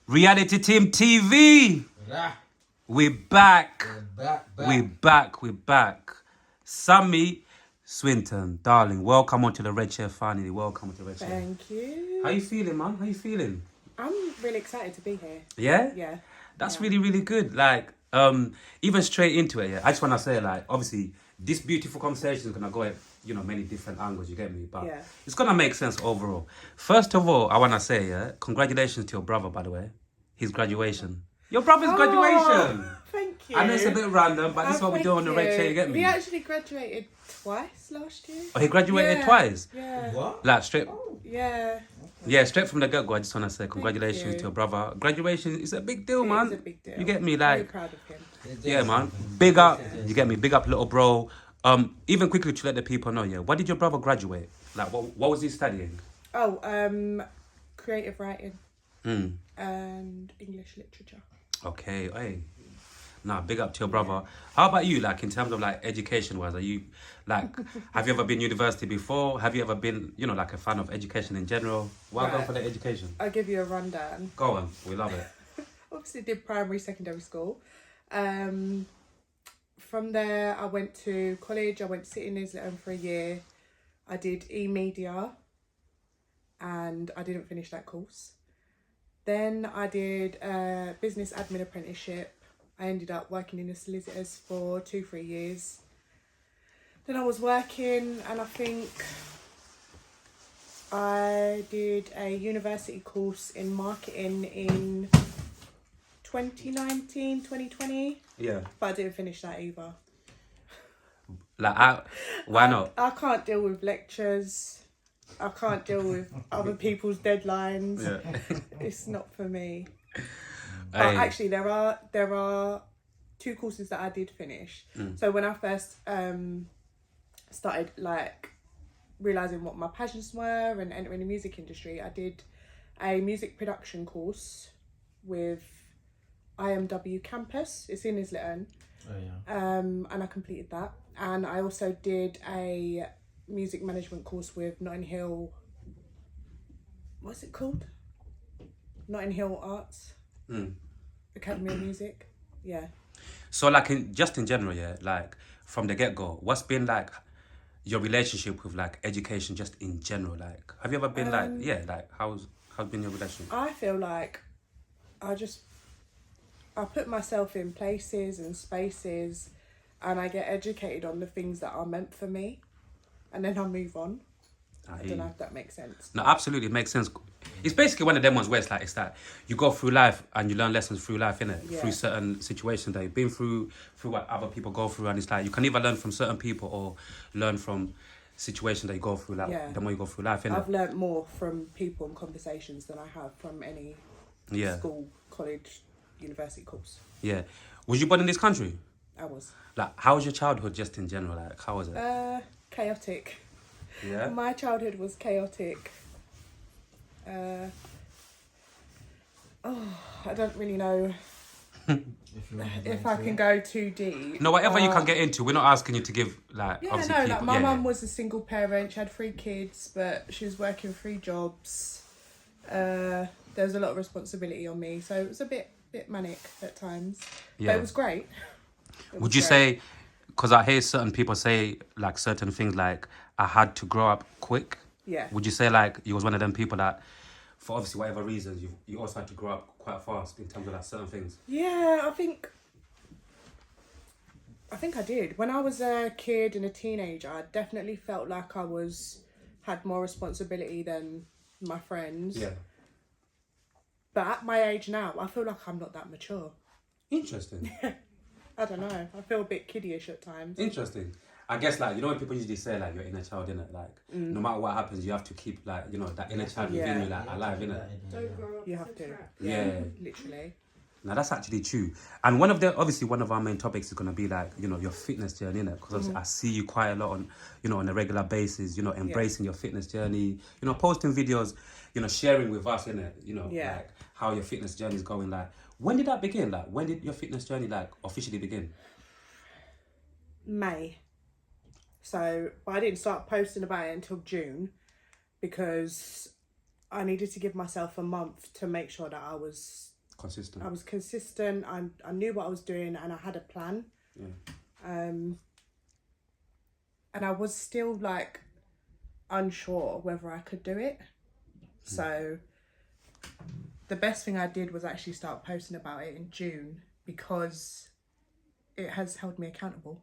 Reality Team TV. We're back. We're back. Sammi, Swinton, darling, welcome onto the Red Chair finally. Welcome to the Red Chair. Thank you. How you feeling, man? How you feeling? I'm really excited to be here. Yeah? Yeah. That's really, really good. Like, even straight into it, yeah. I just want to say, like, obviously, this beautiful conversation is going to go at, many different angles, you get me? But it's going to make sense overall. First of all, I want to say, yeah, congratulations to your brother, by the way. His graduation. Your brother's graduation. Thank you. I know it's a bit random, but this is what we do on the Red Chair, you get me? He actually graduated twice last year. Oh, he graduated twice? Yeah. What? Like, straight... Yeah. Yeah, straight from the get-go, I just want to say congratulations to your brother. Graduation is a big deal, man. It's a big deal. You get me? Very Like, proud of him. yeah, man. Big up. You get me? Big up, little bro. Even quickly to let the people know, yeah. What did your brother graduate? Like, what was he studying? Oh, creative writing Mm. and English literature. Okay, hey. Nah, big up to your brother. How about you, like, in terms of, like, education-wise? Are you, like, have you ever been university before? Have you ever been, like, a fan of education in general? Well done for the education. I'll give you a rundown. Go on. We love it. Obviously did primary, secondary school. From there, I went to college. I went to City in Islington for a year. I did e-media and I didn't finish that course. Then I did a business admin apprenticeship. I ended up working in the solicitors for 2-3 years. Then I was working and I think I did a university course in marketing in 2019, 2020. Yeah. But I didn't finish that either. Like, why not? I can't deal with lectures. I can't deal with other people's deadlines. Yeah. It's not for me. But Hey. actually, there are 2 courses that I did finish. So when I first started like realizing what my passions were and entering the music industry, I did a music production course with IMW campus. It's in Islington. Oh, yeah. And I completed that. And I also did a music management course with Notting Hill. What's it called? Notting Hill Arts Academy of Music. Yeah. So, like, just in general, yeah, like, from the get-go, what's been, like, your relationship with, like, education just in general? Like, have you ever been, how's been your relationship? I feel like I put myself in places and spaces and I get educated on the things that are meant for me and then I move on. I don't know if that makes sense. No, absolutely, it makes sense. It's basically one of them ones where it's like you go through life and you learn lessons through life, innit? Yeah. Through certain situations that you've been through what other people go through, and it's like you can either learn from certain people or learn from situations that you go through, like the more you go through life, innit? I've learnt more from people and conversations than I have from any school, college, university course. Yeah. Was you born in this country? I was. Like, how was your childhood just in general? Like, how was it? Chaotic. Yeah? My childhood was chaotic. I don't really know if I can go too deep. No, whatever you can get into. We're not asking you to give, like, obviously people... like my mum was a single parent. She had 3 kids, but she was working 3 jobs. There was a lot of responsibility on me, so it was a bit manic at times. Yeah. But it was great. Would you say, because I hear certain people say, like, certain things, like, I had to grow up quick. Yeah. Would you say, like, you was one of them people that, for obviously whatever reasons, you also had to grow up quite fast in terms of, like, certain things? Yeah, I think I did. When I was a kid and a teenager, I definitely felt like I had more responsibility than my friends. Yeah. But at my age now, I feel like I'm not that mature. Interesting. I don't know. I feel a bit kiddyish at times. Interesting. I guess, like, when people usually say, like, your inner child, innit? Like, no matter what happens, you have to keep, like, that inner child within you, like, alive, innit? Don't grow up. You have to. Yeah. Literally. Now, that's actually true. And one of our main topics is going to be, like, your fitness journey, innit? Because obviously I see you quite a lot on, on a regular basis, embracing your fitness journey, posting videos, sharing with us, innit? Like, how your fitness journey is going, like, when did that begin? Like, when did your fitness journey, like, officially begin? May. So I didn't start posting about it until June because I needed to give myself a month to make sure that I was Consistent. I was consistent. I knew what I was doing, and I had a plan. Yeah. And I was still like unsure whether I could do it. So the best thing I did was actually start posting about it in June, because it has held me accountable.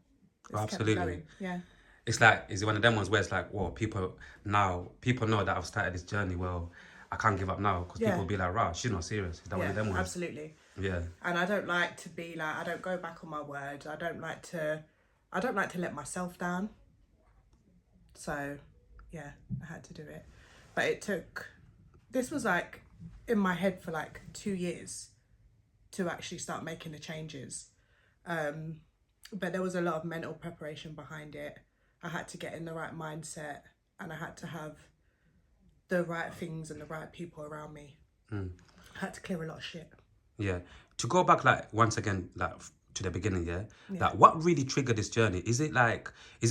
It's Absolutely. kept me going. Yeah. It's like, is it one of them ones where it's like, well, people know that I've started this journey. Well, I can't give up now, because people will be like, "Rah, she's not serious." Is that one of them ones? Absolutely. Yeah. And I don't like to be like, I don't go back on my word. I don't like to let myself down. So, yeah, I had to do it. But this was like in my head for like 2 years to actually start making the changes. But there was a lot of mental preparation behind it. I had to get in the right mindset, and I had to have the right things and the right people around me. I had to clear a lot of shit. Yeah. To go back, like, once again, like, to the beginning, yeah? Like, what really triggered this journey? Is it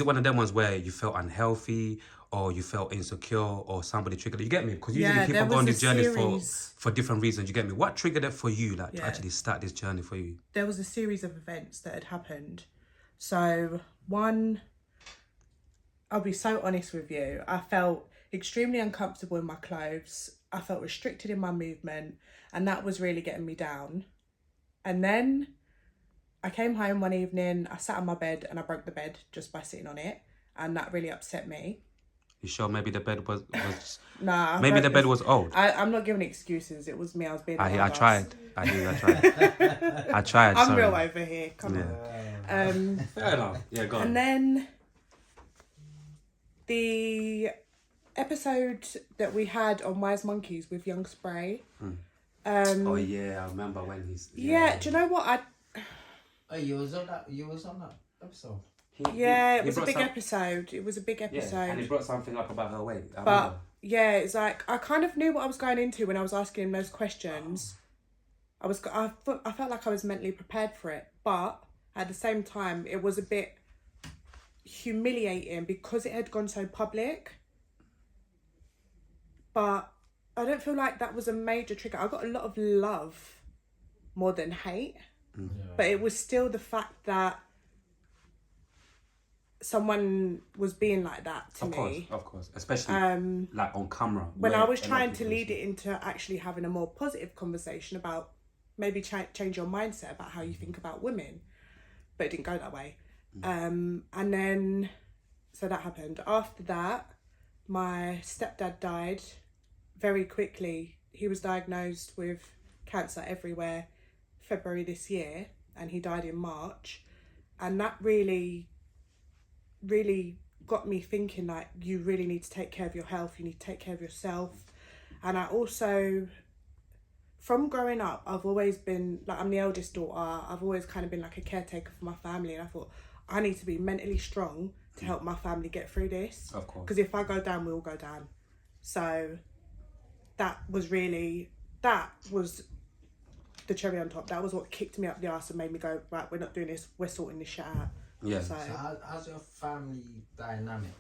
one of them ones where you felt unhealthy, or you felt insecure, or somebody triggered it? You get me? Because usually people go on this journey for different reasons. You get me? What triggered it for you, like, to actually start this journey for you? There was a series of events that had happened. So, one, I'll be so honest with you, I felt extremely uncomfortable in my clothes. I felt restricted in my movement, and that was really getting me down. And then I came home one evening, I sat on my bed, and I broke the bed just by sitting on it, and that really upset me. You sure maybe the bed was Nah. Maybe the bed was old. I'm not giving excuses. It was me. I was being I tried. I tried. I'm real over here. Come on. Fair enough. Yeah, go on. And then the episode that we had on Wise Monkeys with Young Spray. Oh yeah, I remember when he's. Yeah, do you know what Oh, you was on that episode. It was a big episode. It was a big episode. Yeah, and he brought something up about her weight. But yeah, it's like I kind of knew what I was going into when I was asking him those questions. I felt like I was mentally prepared for it, but at the same time, it was a bit humiliating because it had gone so public. But I don't feel like that was a major trigger. I got a lot of love more than hate. But it was still the fact that someone was being like that to me. Of course. Especially like on camera. When I was trying to lead it into actually having a more positive conversation about maybe change your mindset about how you think about women. But it didn't go that way. And then, so that happened. After that, my stepdad died very quickly. He was diagnosed with cancer everywhere February this year, and he died in March. And that really got me thinking, like, you really need to take care of your health, you need to take care of yourself. And I also, from growing up, I've always been, like, I'm the eldest daughter, I've always kind of been like a caretaker for my family, and I thought, I need to be mentally strong to help my family get through this. Of course. Because if I go down, we all go down. So that was the cherry on top. That was what kicked me up the arse and made me go, right, we're not doing this, we're sorting this shit out. Yeah. So how's your family dynamic?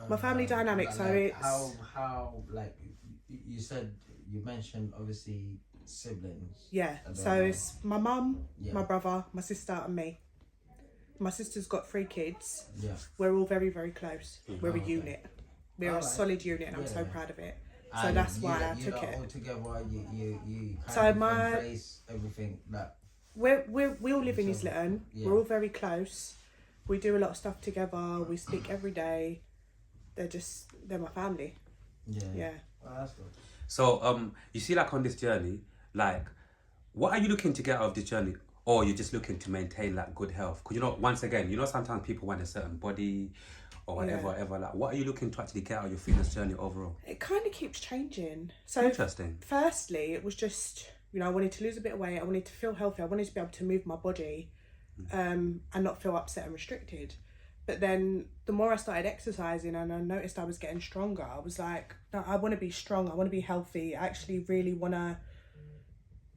My family dynamic, like, so it's... How, like, you mentioned, obviously, siblings. Yeah, so it's my mum, my brother, my sister and me. My sister's got 3 kids. Yeah. We're all very, very close. We're a unit. We're a solid unit, and I'm so proud of it. So and that's why I took it. All together, you kind So of embrace everything that... We all live in East Lytton. Yeah. We're all very close. We do a lot of stuff together. We speak every day. They're my family. Yeah. Oh, that's good. So you see, like, on this journey, like, what are you looking to get out of this journey? Or you're just looking to maintain, like, good health? Because, you know, once again, you know, sometimes people want a certain body or whatever. Like, what are you looking to actually get out of your fitness journey overall? It kind of keeps changing. So interesting. Firstly, it was just, you know, I wanted to lose a bit of weight. I wanted to feel healthy. I wanted to be able to move my body and not feel upset and restricted. But then the more I started exercising and I noticed I was getting stronger, I was like, no, I want to be strong. I want to be healthy. I actually really want to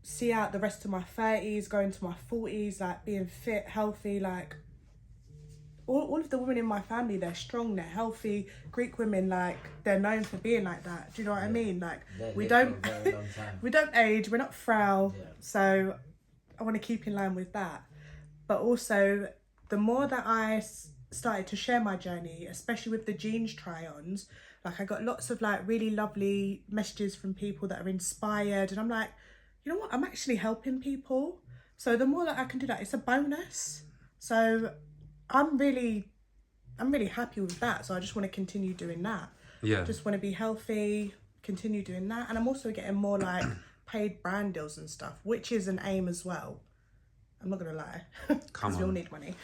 see out the rest of my 30s, go into my 40s, like being fit, healthy, like all of the women in my family, they're strong, they're healthy. Greek women, like, they're known for being like that. Do you know what I mean? Like, we don't for a very long time. we don't age, we're not frail. Yeah. So I want to keep in line with that. But also, the more that I started to share my journey, especially with the jeans try-ons, like, I got lots of like really lovely messages from people that are inspired, and I'm like, you know what, I'm actually helping people. So the more that I can do that, it's a bonus. So I'm really happy with that. So I just want to continue doing that. Yeah. Just want to be healthy, continue doing that. And I'm also getting more like paid brand deals and stuff, which is an aim as well. I'm not going to lie. Because we all need money.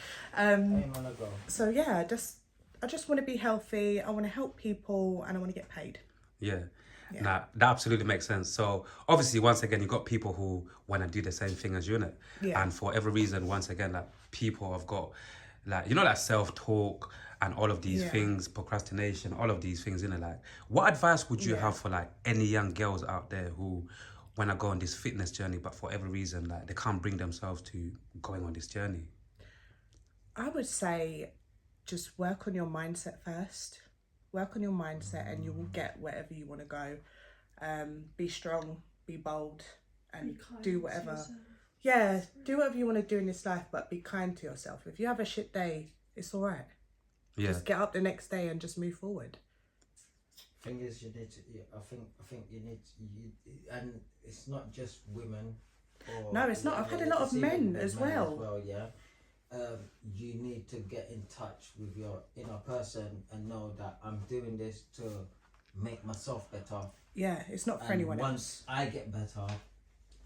So yeah, I just want to be healthy. I want to help people and I want to get paid. Yeah. Nah, that absolutely makes sense. So obviously, once again, you got people who want to do the same thing as you, innit? Yeah. And for every reason, once again, like, people have got, like, you know, like self-talk and all of these things, procrastination, all of these things, innit? Like, what advice would you have for like any young girls out there who want to go on this fitness journey, but for every reason, like, they can't bring themselves to going on this journey? I would say just work on your mindset first. Work on your mindset and you will get wherever you want to go. Be strong, be bold, and do whatever. Yeah, do whatever you want to do in this life, but be kind to yourself. If you have a shit day, it's all right. Yeah. Just get up the next day and just move forward. Thing is, you need to. I think you need. And it's not just women. No, it's not. I've had a lot of men as well. Yeah. You need to get in touch with your inner person and know that I'm doing this to make myself better. Yeah, it's not for anyone else. Once I get better,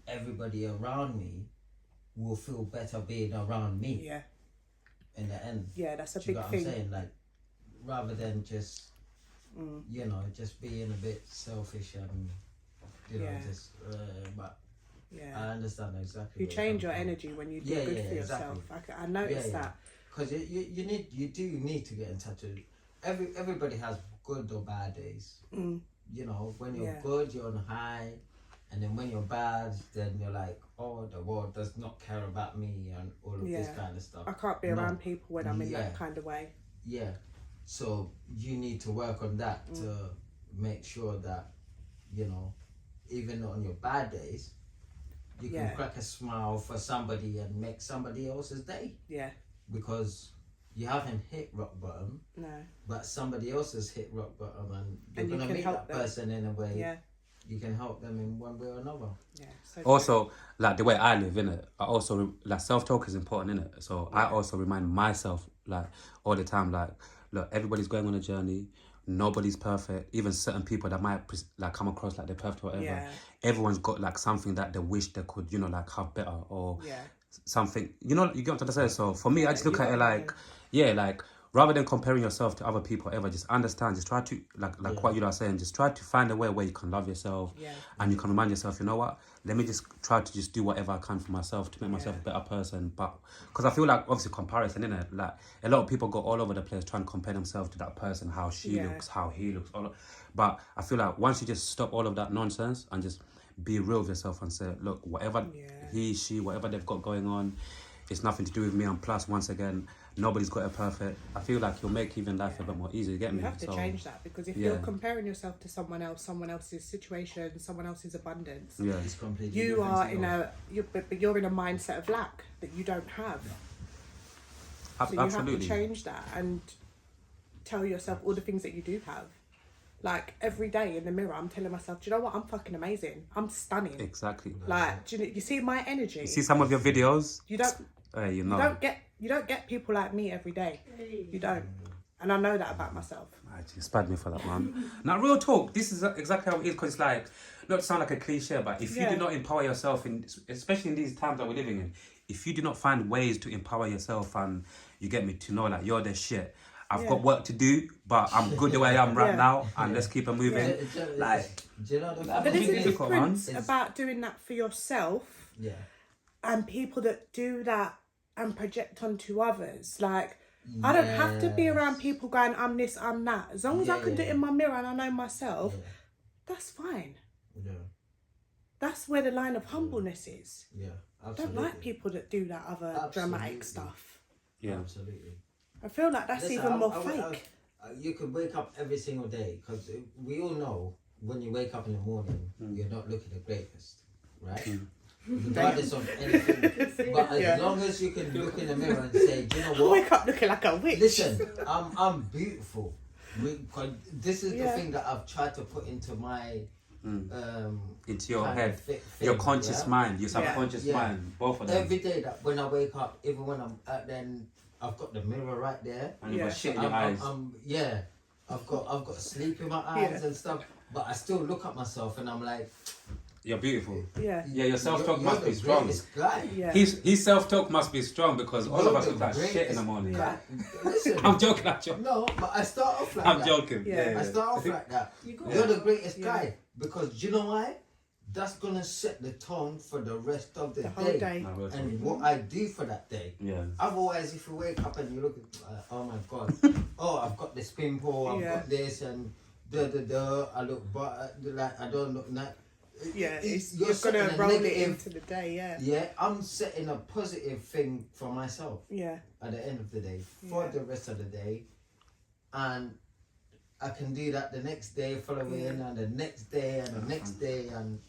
everybody around me will feel better being around me. Yeah. In the end. Yeah, that's a Do you big get thing. what I'm saying? Like, rather than just, you know, just being a bit selfish and, you know, just, but yeah. I understand exactly. You change your energy when you do good for yourself. Exactly. I noticed that. Because you do need to get in touch with everybody has good or bad days. You know, when you're good, you're on high, and then when you're bad, then you're like, oh, the world does not care about me and all of this kind of stuff. I can't be around people when I'm in that kind of way. Yeah. So you need to work on that to make sure that, you know, even on your bad days, you can crack a smile for somebody and make somebody else's day. Yeah. Because you haven't hit rock bottom. No. But somebody else has hit rock bottom and you're going to meet that person in a way. Yeah. You can help them in one way or another. Yeah. So also, like, the way I live, innit? I also, like, self-talk is important, innit? So I also remind myself, like, all the time, like, look, everybody's going on a journey. Nobody's perfect. Even certain people that might like come across like they're perfect or whatever. Yeah. Everyone's got like something that they wish they could, you know, like have better or something. You know, you get what I'm saying? So for me, I just look at it like, like, rather than comparing yourself to other people, ever, just understand, just try to, like what you are saying, just try to find a way where you can love yourself and you can remind yourself, you know what, let me just try to just do whatever I can for myself to make myself a better person. But, because I feel like, obviously, comparison, innit? Like, a lot of people go all over the place trying to compare themselves to that person, how she looks, how he looks, but I feel like once you just stop all of that nonsense and just be real with yourself and say, look, whatever he, she, whatever they've got going on, it's nothing to do with me. And plus, once again, nobody's got it perfect. I feel like you'll make even life a bit more easy. You get me? You have to change that, because if you're comparing yourself to someone else's situation, someone else's abundance, it's completely you are in you're in a mindset of lack that you don't have. So you have to change that and tell yourself all the things that you do have. Like, every day in the mirror, I'm telling myself, do you know what? I'm fucking amazing. I'm stunning. Exactly. Like, do you see my energy? You see some of your videos? You don't. You know. You don't get people like me every day. You don't. And I know that about myself. You spared me for that, man. Now, real talk, this is exactly how it is, because it's like, not to sound like a cliche, but if you do not empower yourself, especially in these times that we're living in, if you do not find ways to empower yourself and, you get me, to know like you're the shit, I've got work to do, but I'm good the way I am right now, and let's keep it moving. Like, but there's a difference about doing that for yourself and people that do that and project onto others. Like, I don't have to be around people going, I'm this, I'm that. As long as I can do it in my mirror and I know myself, that's fine. Yeah. That's where the line of humbleness is. Yeah, absolutely. I don't like people that do that other dramatic stuff. Yeah, absolutely. I feel like that's Listen, even more fake. You could wake up every single day, because we all know when you wake up in the morning, you're not looking the greatest, right? Regardless of anything. But as long as you can look in the mirror and say, do you know I what? wake up looking like a witch. Listen, I'm beautiful. This is the thing that I've tried to put into my into your kind head, of your conscious mind, your subconscious Yeah. mind, both of them. Every day that when I wake up, even when I'm then I've got the mirror right there. And you've got shit in I'm, your eyes. I've got sleep in my eyes and stuff, but I still look at myself and I'm like, You're beautiful. Yeah. Yeah, your self-talk you're must be the strong. greatest guy. Yeah. His self-talk must be strong because all You're of us the look like shit in the greatest morning. Yeah. Listen, I'm joking. no, but I start off like I'm that. joking. Yeah. I start off like that. You're the greatest guy, because do you know why? That's gonna set the tone for the rest of the whole day, day. and what I do for that day. Yeah. Otherwise, if you wake up and you look at, oh my god, oh I've got this pimple, I've got this, and I look, but like I don't look nice. Yeah, You're you're setting gonna a roll it negative- into the day. Yeah. Yeah, I'm setting a positive thing for myself Yeah. at the end of the day for the rest of the day, and I can do that the next day following, and the next day, and the next day, and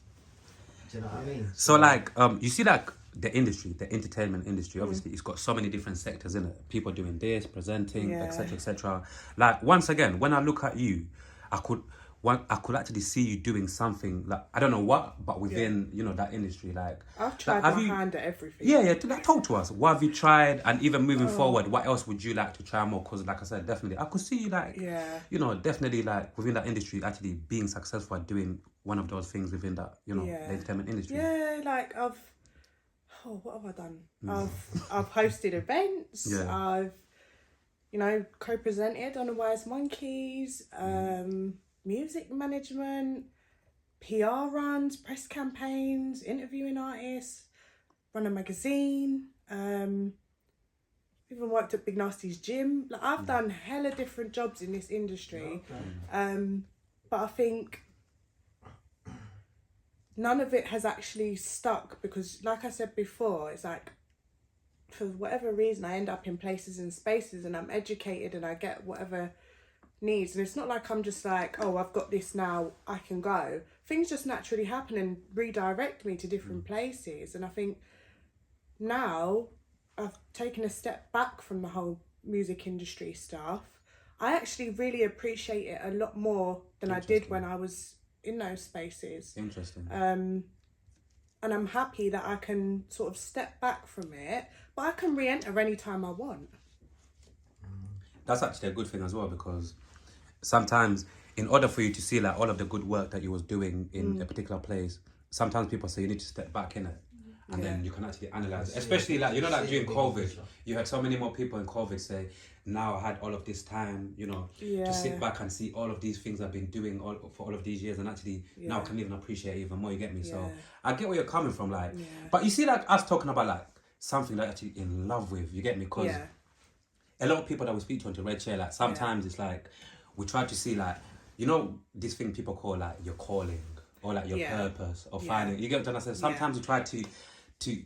do you know what I mean? So like, you see like the industry, the entertainment industry, obviously it's got so many different sectors in it. People doing this, presenting, etc., etc. Like once again, when I look at you, I could actually see you doing something like I don't know what, but within that industry. Like I've tried like, my hand at everything. Yeah. Like, talk to us. What have you tried? And even moving forward, what else would you like to try more? Because like I said, definitely, I could see you like, definitely like within that industry, actually being successful at doing one of those things within that, the entertainment industry. Yeah, like what have I done? I've hosted events. Yeah. I've, co-presented on the Wise Monkeys. Music management, PR runs, press campaigns, interviewing artists, run a magazine, even worked at Big Nasty's gym. Like I've done hella different jobs in this industry. But I think none of it has actually stuck because like I said before, it's like for whatever reason I end up in places and spaces and I'm educated and I get whatever needs, and it's not like I'm just like, oh, I've got this now, I can go. Things just naturally happen and redirect me to different places, and I think now I've taken a step back from the whole music industry stuff. I actually really appreciate it a lot more than I did when I was in those spaces. Interesting. And I'm happy that I can sort of step back from it, but I can re-enter anytime I want. That's actually a good thing as well, because sometimes in order for you to see like all of the good work that you was doing in a particular place, sometimes people say you need to step back in it and then you can actually analyze it. Especially like like during COVID, you had so many more people in COVID say, now I had all of this time, to sit back and see all of these things I've been doing for all of these years, and actually now I can even appreciate it even more, you get me? So I get where you're coming from, like, but you see like us talking about like something that you're actually in love with, you get me? Because a lot of people that we speak to on the red chair, like sometimes it's like we try to see like, this thing people call like your calling or like your purpose or finding, you get what I'm saying? Sometimes we try to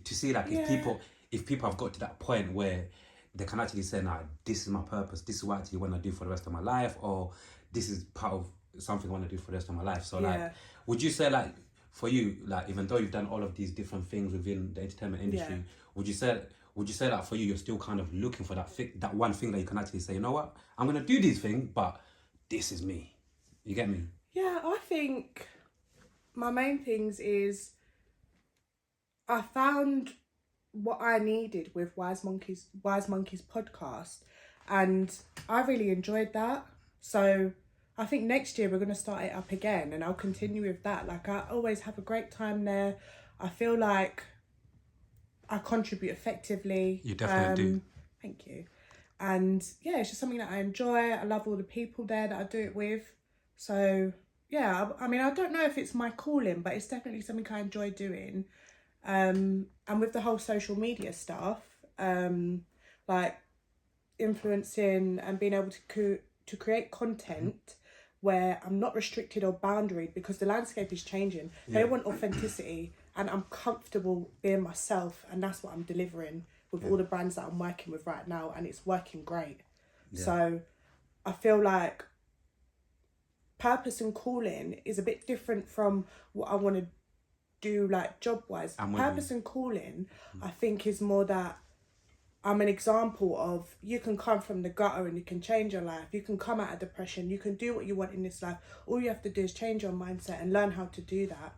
see like if people have got to that point where they can actually say, nah, this is my purpose, this is what I actually want to do for the rest of my life, or this is part of something I want to do for the rest of my life. So like, would you say like for you, like even though you've done all of these different things within the entertainment industry, would you say that for you, you're still kind of looking for that one thing that you can actually say, you know what, I'm going to do this thing, but this is me. You get me? Yeah, I think my main things is I found what I needed with Wise Monkeys podcast, and I really enjoyed that. So I think next year we're going to start it up again, and I'll continue with that. Like I always have a great time there. I feel like I contribute effectively. You definitely do. Thank you. And yeah, it's just something that I enjoy. I love all the people there that I do it with. So yeah, I mean, I don't know if it's my calling, but it's definitely something I enjoy doing. And with the whole social media stuff, like influencing and being able to create content where I'm not restricted or boundaried, because the landscape is changing. They want authenticity, and I'm comfortable being myself, and that's what I'm delivering with all the brands that I'm working with right now, and it's working great. So I feel like purpose and calling is a bit different from what I want to do, like job wise. Purpose and calling, I think, is more that I'm an example of you can come from the gutter and you can change your life. You can come out of depression. You can do what you want in this life. All you have to do is change your mindset and learn how to do that.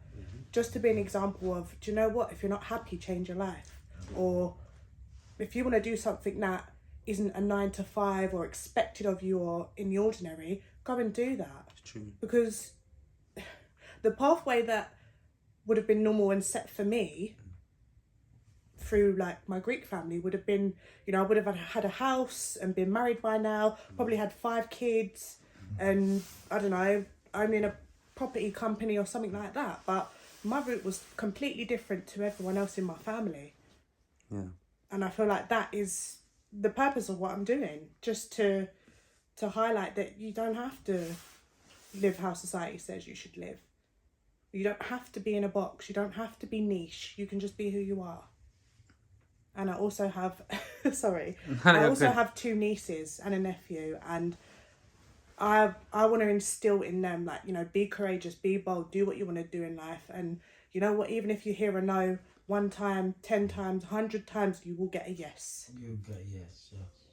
Just to be an example of, do you know what? If you're not happy, change your life. Or if you want to do something that isn't a 9 to 5 or expected of you or in the ordinary, go and do that. It's true. Because the pathway that would have been normal and set for me through like my Greek family would have been, you know, I would have had a house and been married by now, probably had 5 kids, and I don't know, I'm in a property company or something like that. But my route was completely different to everyone else in my family. Yeah. And I feel like that is the purpose of what I'm doing, just to highlight that you don't have to live how society says you should live. You don't have to be in a box. You don't have to be niche. You can just be who you are. And I also have, I also have 2 nieces and a nephew, and I want to instill in them, like, you know, be courageous, be bold, do what you want to do in life. And you know what, even if you hear a no 1 time, 10 times, 100 times, you will get a yes. You get a yes, yes.